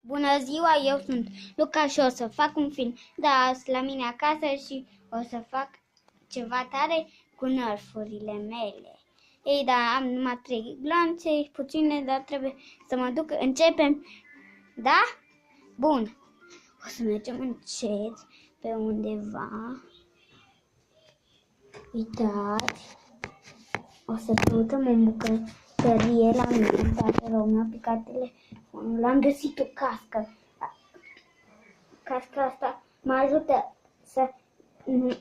Bună ziua, eu sunt Luca și o să fac un film de azi la mine acasă și o să fac ceva tare cu nerfurile mele. Ei, da, am numai 3 glanțe, puține, dar trebuie să mă duc. Începem, da? Bun. O să mergem încet pe undeva. Uitați. O să căutăm în bucătărie la mine, dacă rău mi-a picat telefonul. Am găsit o cască. Casca asta mă ajută să nu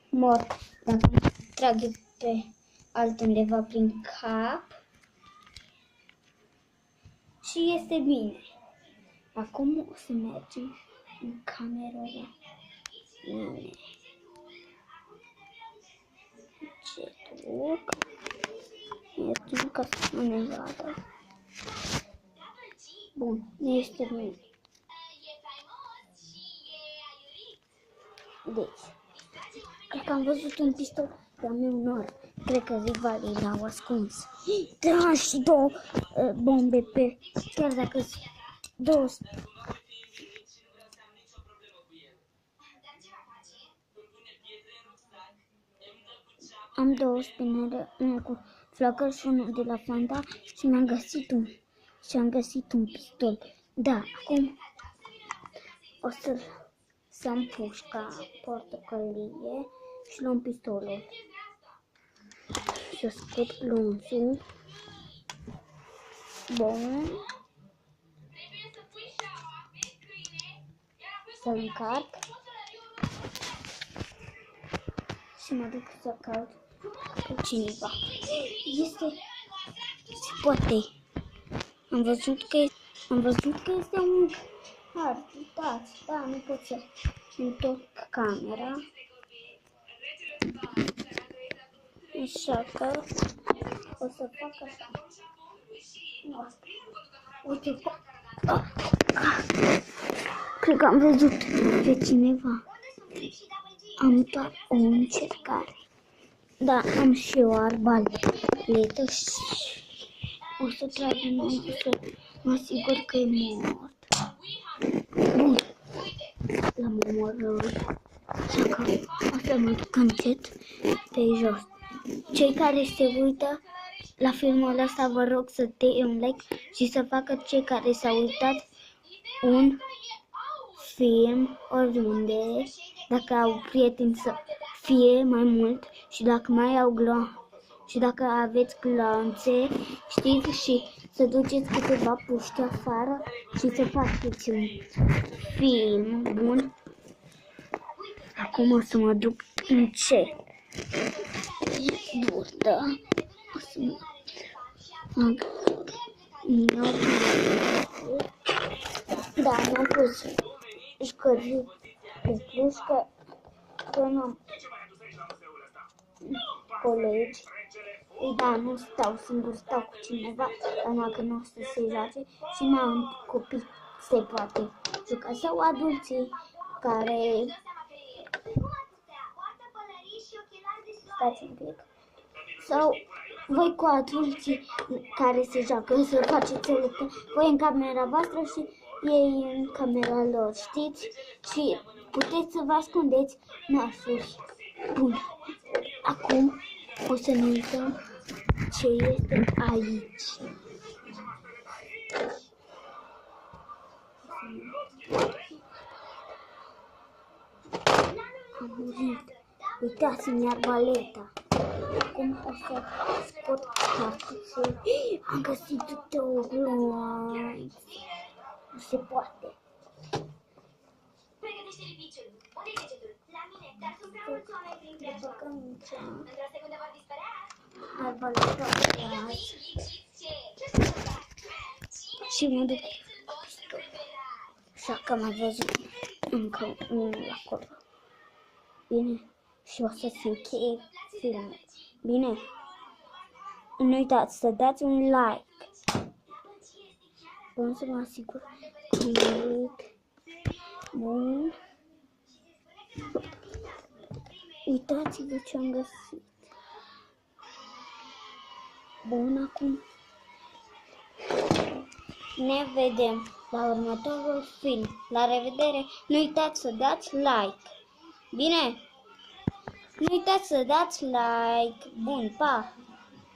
mor dacă mă trag pe altundeva prin cap. Și este bine. Acum o să mergem în camera la mine. Ce duc? Mergem ca să nu ne vadă. Bun, este bine. Deci, cred că am văzut un pistol de-a meu nor. Cred că rivalii l-au ascuns. Da, și 2 bombe pe... Chiar dacă sunt 2... Am 2 spinere, unul cu flăcări și unul de la Fanta și am găsit un pistol. Da, acum o să am pușca portocălie și luăm pistolul. Și o scot lunțul. Bun. Să-l încarc. Și mă duc să caut pe cineva. Se poate. Am văzut că este un hard. Uitați, da, nu pot să întorc camera. Așa că o să fac așa. Uite, cred că am văzut pe cineva. Am doar o încercare. Da, am și eu arbaletă și o să trag o să mă asigur că e mort. Bun, l-am omorât. Așa că o să mă duc încet pe jos. Cei care se uită la filmul ăsta, vă rog să dea un like și să facă cei care s-au uitat un film oriunde, dacă au prieteni să fie mai mult și dacă mai au și dacă aveți glanțe, știți, și să duceți câteva puști afară și să faceți un film bun. Acum o să mă duc încet. Da. O să mă da, mi-am pus jucării pe plușcă, că nu am colegi. Da, nu stau singur, stau cu cineva, dar dacă nu o să se joace și nu am copii, se poate juca, sau adulții care... Stați un pic. Sau voi cu adulții care se joacă, să faceți o luptă, voi în camera voastră și ei în camera lor, știți? Și puteți să vă ascundeți nasuri. Bun. Acum o să ne uităm ce este aici. Am murit. Uitați-mi arbaleta. Acum o să scot cartușul. Am găsit 2 glonțe. Nu se poate. Pregătește lipiciul. Unde-i degetul? La mine, dar sunt prea mulți oameni prin preajma. Într-o secundă vor dispărea. Arbaleta aici. Și mă duc. Așa că m-a văzut încă unul acolo. Bine. Și o să se încheie filmul. Bine? Nu uitați să dați un like. Bun, să mă asigur că am. Bun. Uitați-vă ce am găsit. Bun, acum ne vedem. la următorul film. La revedere! Nu uitați să dați like! Bine? Nu uitați să dați like! Bun, pa!